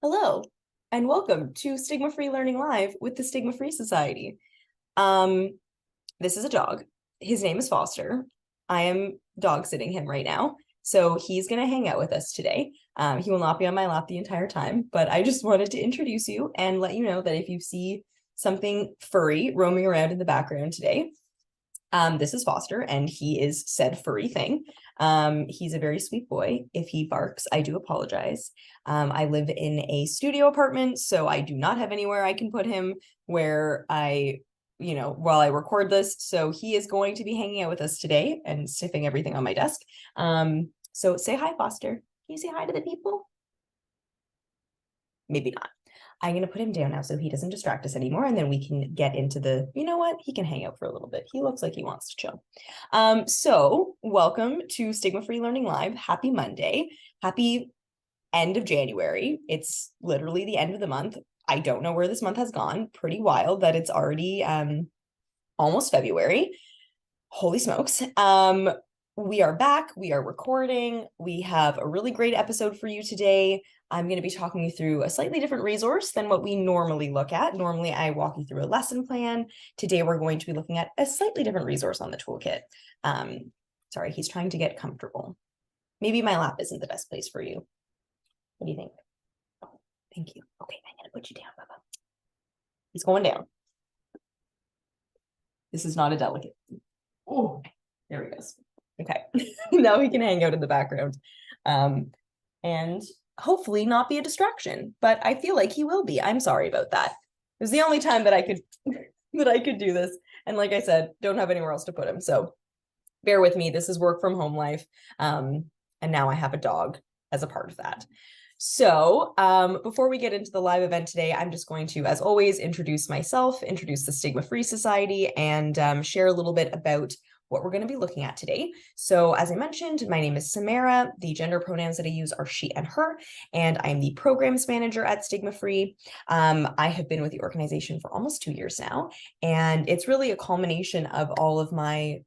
Hello, and welcome to Stigma-Free Learning Live with the Stigma-Free Society. Um, this is a dog. His name is Foster. I am dog sitting him right now, so he's going to hang out with us today. He will not be on my lap the entire time, but I just wanted to introduce you and let you know that if you see something furry roaming around in the background today, this is Foster, and he is said furry thing. He's a very sweet boy. If he barks, I do apologize. I live in a studio apartment, so I do not have anywhere I can put him where while I record this. So he is going to be hanging out with us today and sniffing everything on my desk. So say hi, Foster. Can you say hi to the people? Maybe not. I'm going to put him down now so he doesn't distract us anymore. And then we can get into you know what? He can hang out for a little bit. He looks like he wants to chill. So welcome to Stigma-Free Learning Live. Happy Monday. Happy end of January. It's literally the end of the month. I don't know where this month has gone. Pretty wild that it's already almost February. Holy smokes. We are back. We are recording. We have a really great episode for you today. I'm going to be talking you through a slightly different resource than what we normally look at. Normally, I walk you through a lesson plan. Today, we're going to be looking at a slightly different resource on the toolkit. Sorry, he's trying to get comfortable. Maybe my lap isn't the best place for you. What do you think? Oh, thank you. Okay, I'm going to put you down, Bubba. He's going down. This is not a delicate. Oh, there he goes. Okay, now he can hang out in the background. And hopefully not be a distraction, but I feel like he will be. I'm sorry about that. It was the only time that I could do this. And like I said, don't have anywhere else to put him. So bear with me. This is work from home life. And now I have a dog as a part of that. So before we get into the live event today, I'm just going to, as always, introduce myself, introduce the Stigma-Free Society, and share a little bit about what we're going to be looking at today. So as I mentioned, my name is Samara. The gender pronouns that I use are she and her, and I'm the programs manager at Stigma-Free. I have been with the organization for almost 2 years now, and it's really a culmination of all of my,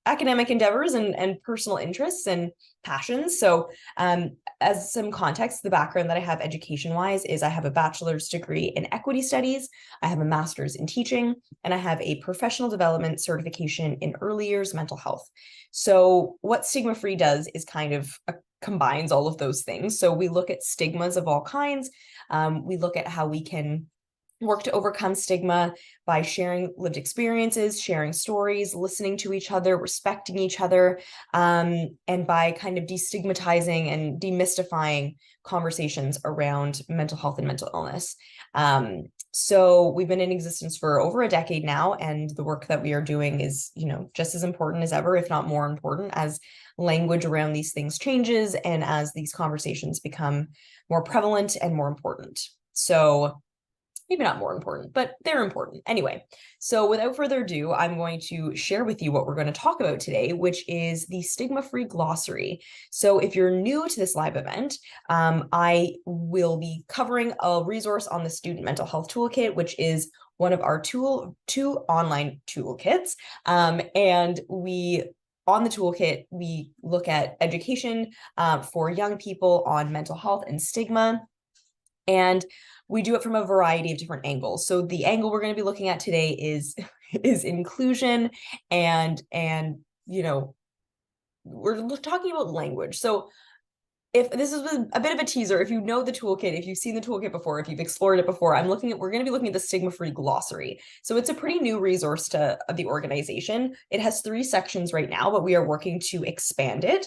academic endeavors and personal interests and passions. So as some context, the background that I have education-wise is I have a bachelor's degree in equity studies, I have a master's in teaching, and I have a professional development certification in early years mental health. So what Stigma-Free does is kind of combines all of those things. So we look at stigmas of all kinds. We look at how we can work to overcome stigma by sharing lived experiences, sharing stories, listening to each other, respecting each other, and by kind of destigmatizing and demystifying conversations around mental health and mental illness. So we've been in existence for over a decade now, and the work that we are doing is, just as important as ever, if not more important, as language around these things changes and as these conversations become more prevalent and more important. So maybe not more important, but they're important. Anyway, so without further ado, I'm going to share with you what we're going to talk about today, which is the Stigma-Free Glossary. So if you're new to this live event, I will be covering a resource on the Student Mental Health Toolkit, which is one of our two online toolkits. And on the toolkit, we look at education for young people on mental health and stigma. And we do it from a variety of different angles. So the angle we're going to be looking at today is inclusion and we're talking about language. So if this is a bit of a teaser, if you know the toolkit, if you've seen the toolkit before, if you've explored it before, we're going to be looking at the Stigma-Free Glossary. So it's a pretty new resource of the organization. It has 3 sections right now, but we are working to expand it.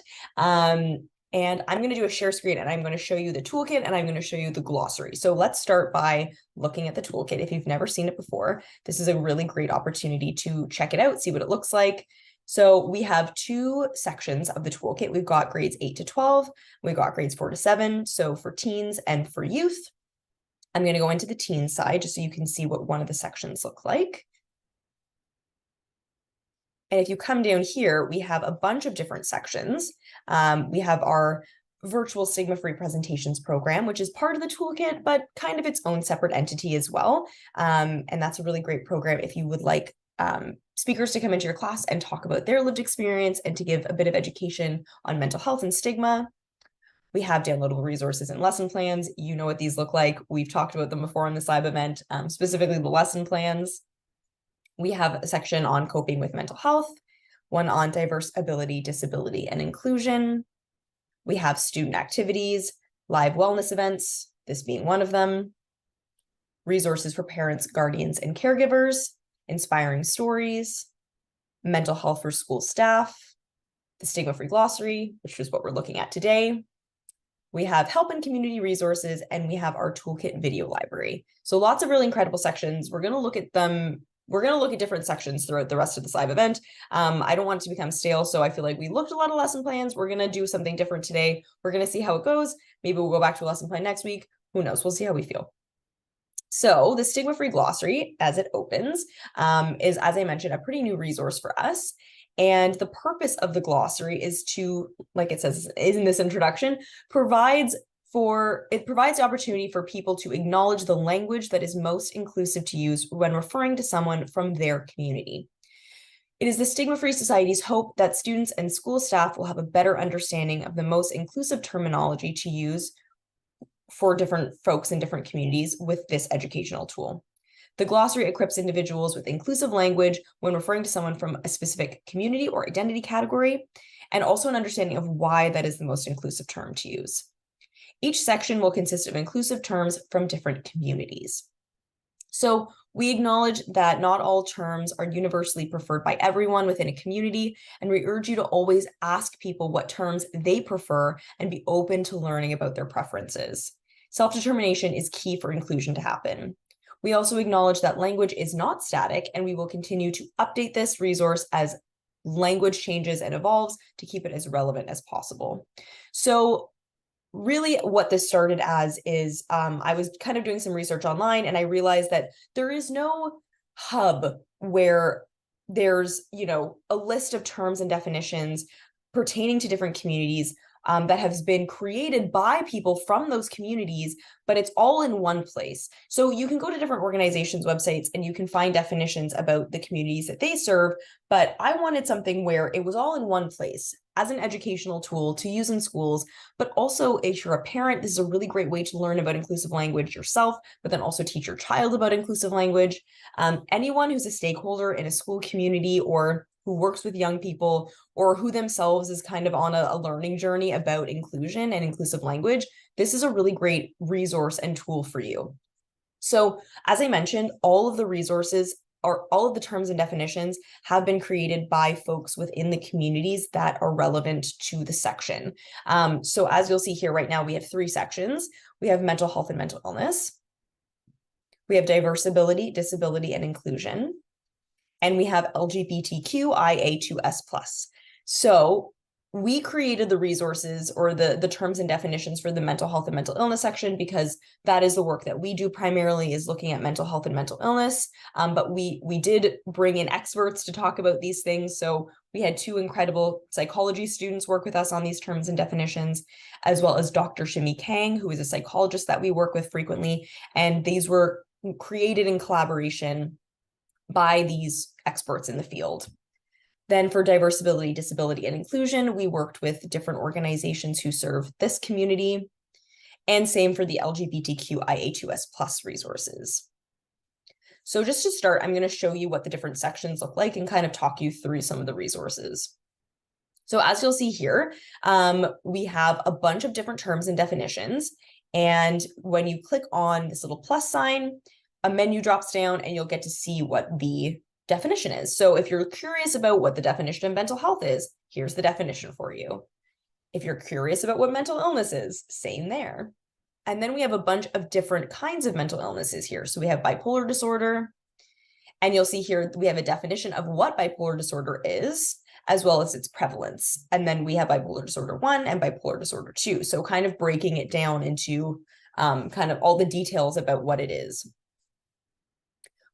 And I'm going to do a share screen, and I'm going to show you the toolkit, and I'm going to show you the glossary. So let's start by looking at the toolkit. If you've never seen it before, this is a really great opportunity to check it out, see what it looks like. So we have 2 sections of the toolkit. We've got grades 8 to 12. We've got grades 4 to 7. So for teens and for youth. I'm going to go into the teen side just so you can see what one of the sections look like. And if you come down here, we have a bunch of different sections. We have our virtual Stigma-Free presentations program, which is part of the toolkit, but kind of its own separate entity as well. And that's a really great program if you would like speakers to come into your class and talk about their lived experience and to give a bit of education on mental health and stigma. We have downloadable resources and lesson plans. You know what these look like. We've talked about them before on the SIBE event, specifically the lesson plans. We have a section on coping with mental health, one on diverse ability, disability, and inclusion. We have student activities, live wellness events, this being one of them, resources for parents, guardians, and caregivers, inspiring stories, mental health for school staff, the Stigma-Free Glossary, which is what we're looking at today. We have help and community resources, and we have our Toolkit video library. So lots of really incredible sections. We're going to look at them. We're going to look at different sections throughout the rest of the SIBE event. I don't want it to become stale, so I feel like we looked at a lot of lesson plans. We're going to do something different today. We're going to see how it goes. Maybe we'll go back to a lesson plan next week. Who knows? We'll see how we feel. So the Stigma-Free Glossary, as it opens, is, as I mentioned, a pretty new resource for us. And the purpose of the glossary is to, like it says in this introduction, provides the opportunity for people to acknowledge the language that is most inclusive to use when referring to someone from their community. It is the Stigma-Free Society's hope that students and school staff will have a better understanding of the most inclusive terminology to use for different folks in different communities with this educational tool. The glossary equips individuals with inclusive language when referring to someone from a specific community or identity category, and also an understanding of why that is the most inclusive term to use. Each section will consist of inclusive terms from different communities. So we acknowledge that not all terms are universally preferred by everyone within a community, and we urge you to always ask people what terms they prefer and be open to learning about their preferences. Self-determination is key for inclusion to happen. We also acknowledge that language is not static, and we will continue to update this resource as language changes and evolves to keep it as relevant as possible. So really what this started as is I was kind of doing some research online, and I realized that there is no hub where there's, a list of terms and definitions pertaining to different communities that has been created by people from those communities, but it's all in one place. So you can go to different organizations' websites and you can find definitions about the communities that they serve, but I wanted something where it was all in one place as an educational tool to use in schools, but also if you're a parent, this is a really great way to learn about inclusive language yourself, but then also teach your child about inclusive language. Anyone who's a stakeholder in a school community or who works with young people or who themselves is kind of on a learning journey about inclusion and inclusive language, this is a really great resource and tool for you. So as I mentioned, all of the resources or all of the terms and definitions have been created by folks within the communities that are relevant to the section. So as you'll see here right now, we have 3 sections. We have mental health and mental illness. We have diverse ability, disability, and inclusion. And we have LGBTQIA2S+. So we created the resources or the terms and definitions for the mental health and mental illness section because that is the work that we do primarily, is looking at mental health and mental illness. But we did bring in experts to talk about these things. So we had 2 incredible psychology students work with us on these terms and definitions, as well as Dr. Shimi Kang, who is a psychologist that we work with frequently. And these were created in collaboration by these experts in the field. Then for diverse ability, disability, and inclusion, we worked with different organizations who serve this community, and same for the LGBTQIA2S+ resources. So just to start, I'm going to show you what the different sections look like and kind of talk you through some of the resources. So as you'll see here, we have a bunch of different terms and definitions, and when you click on this little plus sign, a menu drops down and you'll get to see what the definition is. So if you're curious about what the definition of mental health is, here's the definition for you. If you're curious about what mental illness is, same there. And then we have a bunch of different kinds of mental illnesses here. So we have bipolar disorder, and you'll see here we have a definition of what bipolar disorder is, as well as its prevalence. And then we have bipolar disorder 1 and bipolar disorder 2. So kind of breaking it down into kind of all the details about what it is.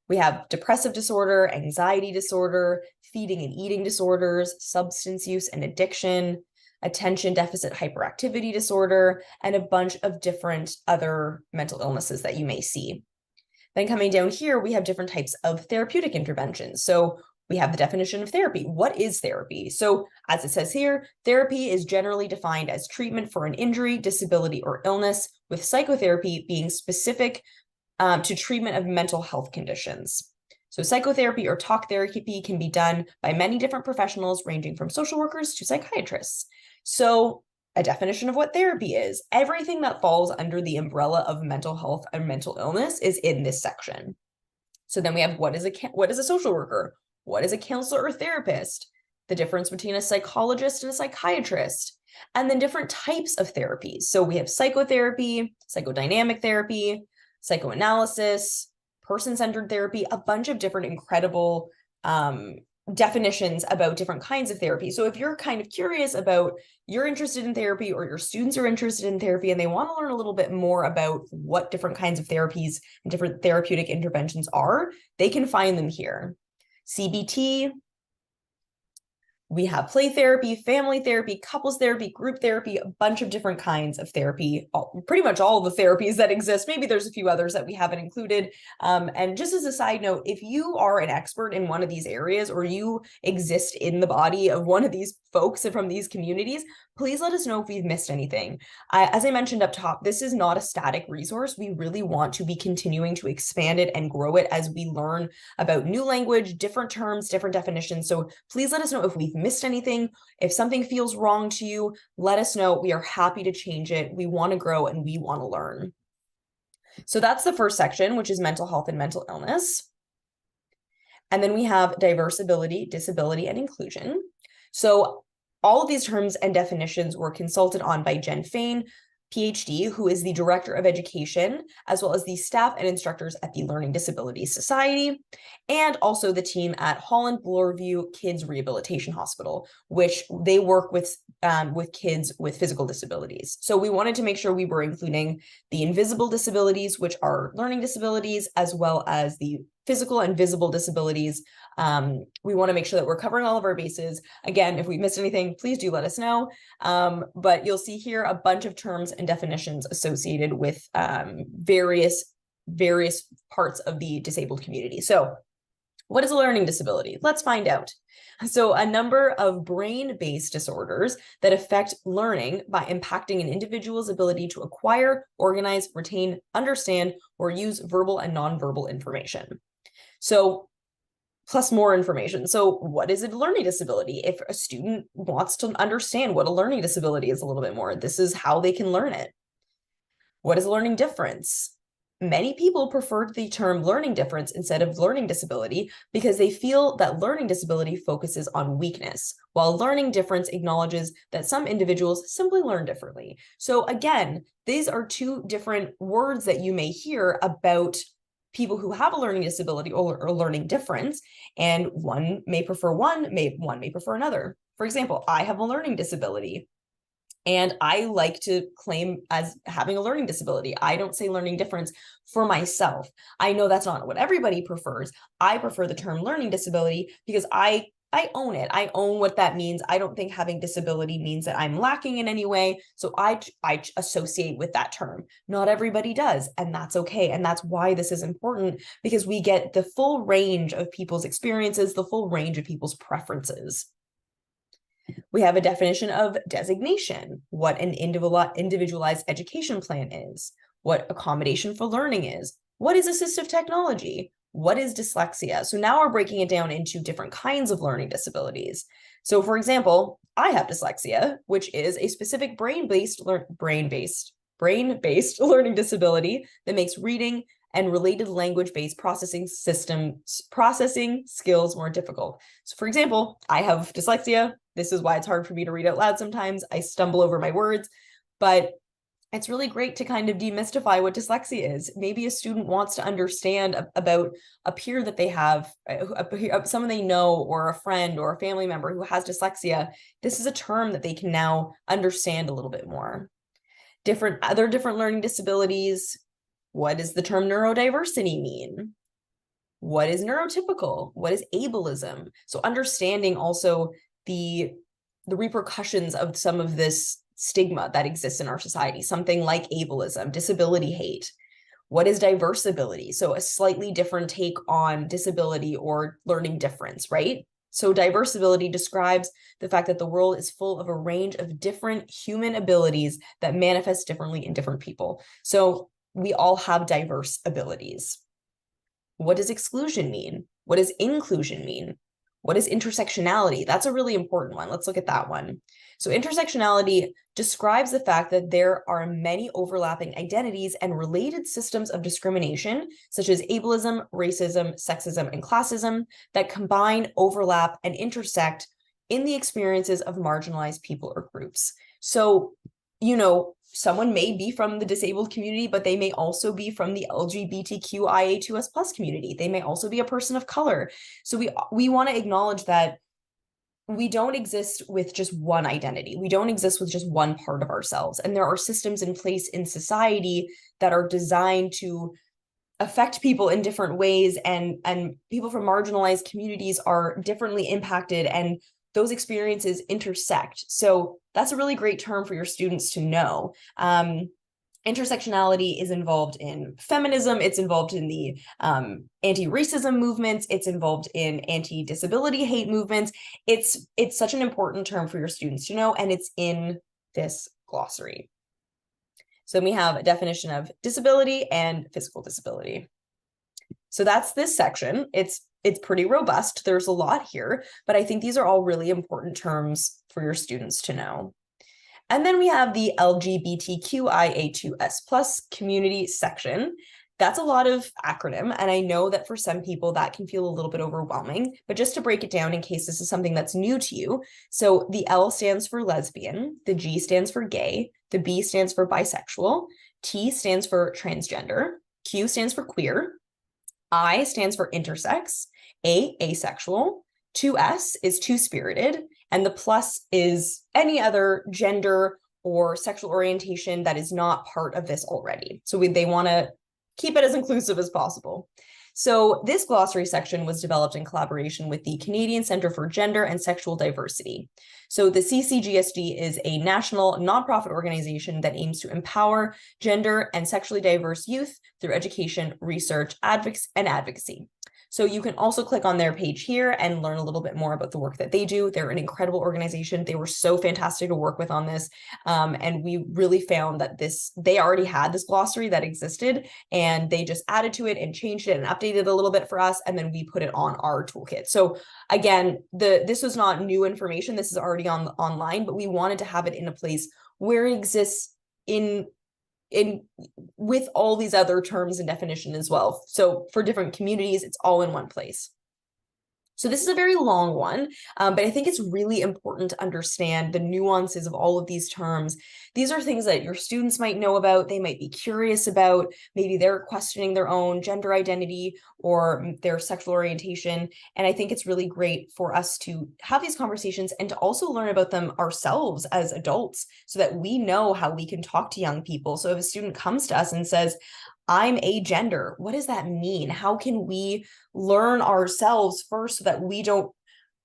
We have depressive disorder, anxiety disorder, feeding and eating disorders, substance use and addiction, attention deficit hyperactivity disorder, and a bunch of different other mental illnesses that you may see. Then coming down here, we have different types of therapeutic interventions. So We have the definition of therapy. What is therapy? So as it says here, therapy is generally defined as treatment for an injury, disability, or illness, with psychotherapy being specific to treatment of mental health conditions. So psychotherapy or talk therapy can be done by many different professionals, ranging from social workers to psychiatrists. So a definition of what therapy is: everything that falls under the umbrella of mental health and mental illness is in this section. So then we have what is a social worker? What is a counselor or therapist? The difference between a psychologist and a psychiatrist, and then different types of therapies. So we have psychotherapy, psychodynamic therapy, psychoanalysis, person-centered therapy, a bunch of different incredible definitions about different kinds of therapy. So if you're kind of curious about, you're interested in therapy, or your students are interested in therapy and they want to learn a little bit more about what different kinds of therapies and different therapeutic interventions are, they can find them here. CBT, we have play therapy, family therapy, couples therapy, group therapy, a bunch of different kinds of therapy, pretty much all of the therapies that exist. Maybe there's a few others that we haven't included. And just as a side note, if you are an expert in one of these areas, or you exist in the body of one of these folks from these communities, please let us know if we've missed anything. As I mentioned up top, this is not a static resource. We really want to be continuing to expand it and grow it as we learn about new language, different terms, different definitions. So please let us know if we've missed anything. If something feels wrong to you, let us know. We are happy to change it. We want to grow and we want to learn. So that's the first section, which is mental health and mental illness. And then we have diverse ability, disability, and inclusion. So all of these terms and definitions were consulted on by Jen Fain, PhD, who is the Director of Education, as well as the staff and instructors at the Learning Disabilities Society, and also the team at Holland Bloorview Kids Rehabilitation Hospital, which they work with kids with physical disabilities. So we wanted to make sure we were including the invisible disabilities, which are learning disabilities, as well as the physical and visible disabilities. We want to make sure that we're covering all of our bases. Again, if we missed anything, please do let us know. But you'll see here a bunch of terms and definitions associated with various parts of the disabled community. So what is a learning disability? Let's find out. So a number of brain-based disorders that affect learning by impacting an individual's ability to acquire, organize, retain, understand, or use verbal and nonverbal information. So plus more information. So what is a learning disability? If a student wants to understand what a learning disability is a little bit more, this is how they can learn it. What is a learning difference? Many people prefer the term learning difference instead of learning disability because they feel that learning disability focuses on weakness, while learning difference acknowledges that some individuals simply learn differently. So again, these are two different words that you may hear about people who have a learning disability or learning difference, and one may prefer one may prefer another. For example, I have a learning disability, and I like to claim as having a learning disability. I don't say learning difference for myself. I know that's not what everybody prefers. I prefer the term learning disability because I own it. I own what that means. I don't think having disability means that I'm lacking in any way. So I associate with that term. Not everybody does, and that's okay. And that's why this is important, because we get the full range of people's experiences, the full range of people's preferences. We have a definition of designation, what an individualized education plan is, what accommodation for learning is, what is assistive technology, what is dyslexia. So now we're breaking it down into different kinds of learning disabilities. So for example, I have dyslexia, which is a specific brain-based learning disability that makes reading and related language-based processing skills more difficult. So for example, I have dyslexia. This is why it's hard for me to read out loud sometimes. I stumble over my words, but it's really great to kind of demystify what dyslexia is. Maybe a student wants to understand about a peer that they have, someone they know, or a friend or a family member who has dyslexia. This is a term that they can now understand a little bit more. Other different learning disabilities. What does the term neurodiversity mean? What is neurotypical? What is ableism? So understanding also the repercussions of some of this stigma that exists in our society, something like ableism, disability hate. What is diverse ability? So a slightly different take on disability or learning difference, right? So diverse ability describes the fact that the world is full of a range of different human abilities that manifest differently in different people. So we all have diverse abilities. What does exclusion mean? What does inclusion mean? What is intersectionality? That's a really important one. Let's look at that one. So intersectionality describes the fact that there are many overlapping identities and related systems of discrimination, such as ableism, racism, sexism, and classism, that combine, overlap, and intersect in the experiences of marginalized people or groups. So, you know, someone may be from the disabled community, but they may also be from the LGBTQIA2S+ community. They may also be a person of color. So we want to acknowledge that we don't exist with just one identity. We don't exist with just one part of ourselves. And there are systems in place in society that are designed to affect people in different ways, and people from marginalized communities are differently impacted, and those experiences intersect. So that's a really great term for your students to know. Intersectionality is involved in feminism. It's involved in the anti-racism movements. It's involved in anti-disability hate movements. It's such an important term for your students to know, and it's in this glossary. So we have a definition of disability and physical disability. So that's this section. It's pretty robust. There's a lot here, but I think these are all really important terms for your students to know. And then we have the LGBTQIA2S+ community section. That's a lot of acronym, and I know that for some people that can feel a little bit overwhelming, but just to break it down in case this is something that's new to you. So the L stands for lesbian, the G stands for gay, the B stands for bisexual, T stands for transgender, Q stands for queer, I stands for intersex, A, asexual, 2S is two-spirited, and the plus is any other gender or sexual orientation that is not part of this already. So they want to keep it as inclusive as possible. So this glossary section was developed in collaboration with the Canadian Centre for Gender and Sexual Diversity. So the CCGSD is a national nonprofit organization that aims to empower gender and sexually diverse youth through education, research, and advocacy. So you can also click on their page here and learn a little bit more about the work that they do. They're an incredible organization. They were so fantastic to work with on this. And we really found that they already had this glossary that existed, and they just added to it and changed it and updated it a little bit for us. And then we put it on our toolkit. So again, this was not new information. This is already online, but we wanted to have it in a place where it exists with all these other terms and definition as well. So for different communities, it's all in one place. So this is a very long one, but I think it's really important to understand the nuances of all of these terms. These are things that your students might know about, they might be curious about, maybe they're questioning their own gender identity or their sexual orientation. And I think it's really great for us to have these conversations and to also learn about them ourselves as adults so that we know how we can talk to young people. So if a student comes to us and says, I'm agender, what does that mean? How can we learn ourselves first so that we don't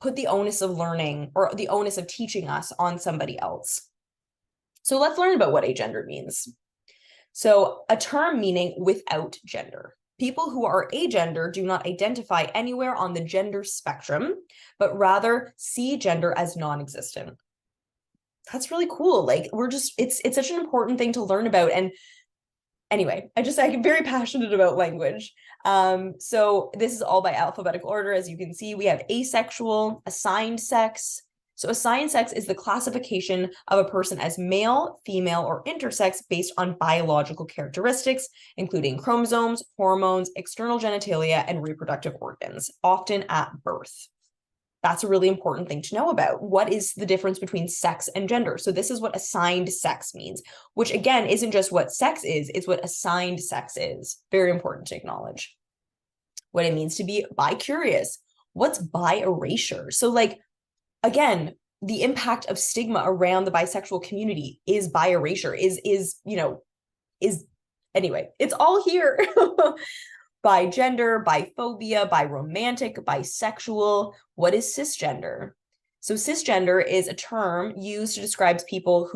put the onus of learning or the onus of teaching us on somebody else? So let's learn about what agender means. So a term meaning without gender. People who are agender do not identify anywhere on the gender spectrum, but rather see gender as non-existent. That's really cool. Like it's such an important thing to learn about. And anyway, I'm very passionate about language. So this is all by alphabetical order. As you can see, we have asexual, assigned sex. So assigned sex is the classification of a person as male, female, or intersex based on biological characteristics, including chromosomes, hormones, external genitalia, and reproductive organs, often at birth. That's a really important thing to know about. What is the difference between sex and gender? So this is what assigned sex means, which again, isn't just what sex is, it's what assigned sex is. Very important to acknowledge. What it means to be bi-curious. What's bi-erasure? So like, again, the impact of stigma around the bisexual community is bi-erasure, anyway, it's all here. Bi-gender, biphobia, biromantic, bisexual. What is cisgender? So cisgender is a term used to describe people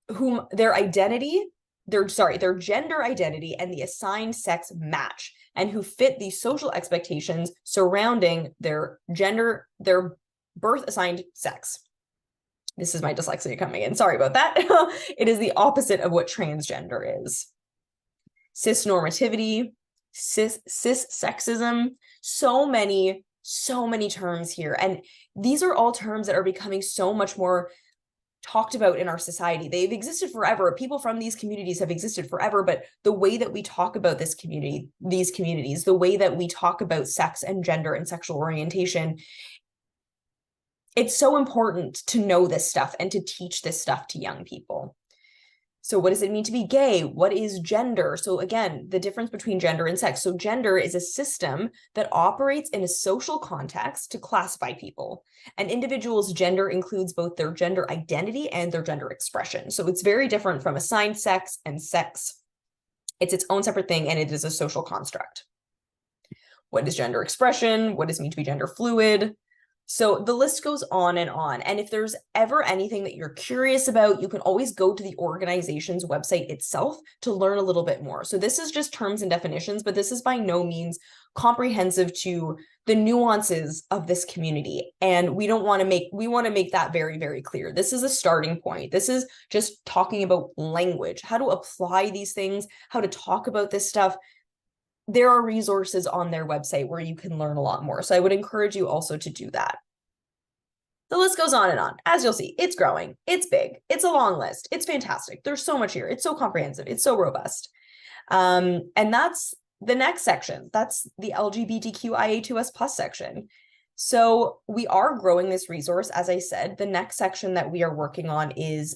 whom their identity their gender identity and the assigned sex match, and who fit the social expectations surrounding their gender, their birth assigned sex. This is my dyslexia coming in. Sorry about that. It is the opposite of what transgender is. Cisnormativity, cis sexism, so many terms here. And these are all terms that are becoming so much more talked about in our society. They've existed forever. People from these communities have existed forever, but the way that we talk about these communities, the way that we talk about sex and gender and sexual orientation, it's so important to know this stuff and to teach this stuff to young people. So what does it mean to be gay? What is gender? So again, the difference between gender and sex. So gender is a system that operates in a social context to classify people. An individual's gender includes both their gender identity and their gender expression. So it's very different from assigned sex and sex. It's its own separate thing, and it is a social construct. What is gender expression? What does it mean to be gender fluid? So the list goes on. And if there's ever anything that you're curious about, you can always go to the organization's website itself to learn a little bit more. So this is just terms and definitions, but this is by no means comprehensive to the nuances of this community. And we want to make that very, very clear. This is a starting point. This is just talking about language, how to apply these things, how to talk about this stuff. There are resources on their website where you can learn a lot more. So I would encourage you also to do that. The list goes on and on. As you'll see, it's growing, it's big, it's a long list, it's fantastic. There's so much here. It's so comprehensive, it's so robust. And that's the next section. That's the LGBTQIA2S+ section. So we are growing this resource. As I said, the next section that we are working on is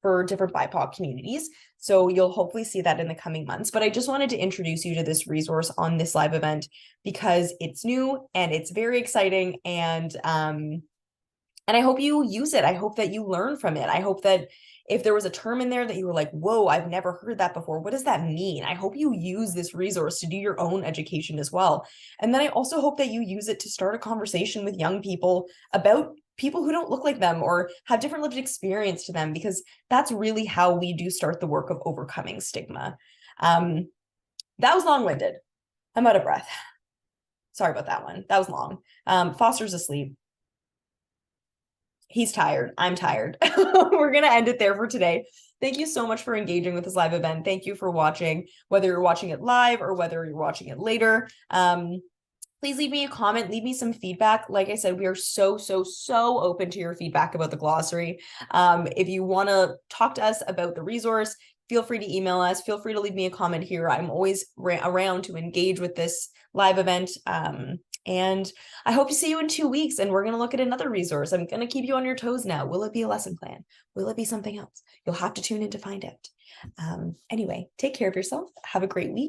for different BIPOC communities. So you'll hopefully see that in the coming months. But I just wanted to introduce you to this resource on this live event because it's new and it's very exciting. And I hope you use it. I hope that you learn from it. I hope that if there was a term in there that you were like, whoa, I've never heard that before, what does that mean? I hope you use this resource to do your own education as well. And then I also hope that you use it to start a conversation with young people about people who don't look like them or have different lived experience to them, because that's really how we do start the work of overcoming stigma. That was long-winded. I'm out of breath. Sorry about that one. That was long. Foster's asleep. He's tired. I'm tired. We're going to end it there for today. Thank you so much for engaging with this live event. Thank you for watching, whether you're watching it live or whether you're watching it later. Please leave me a comment, leave me some feedback. Like I said, we are so open to your feedback about the glossary. If you want to talk to us about the resource, feel free to email us. Feel free to leave me a comment here. I'm always around to engage with this live event. And I hope to see you in 2 weeks, and we're going to look at another resource. I'm going to keep you on your toes now. Will it be a lesson plan? Will it be something else? You'll have to tune in to find out. Anyway, take care of yourself. Have a great week.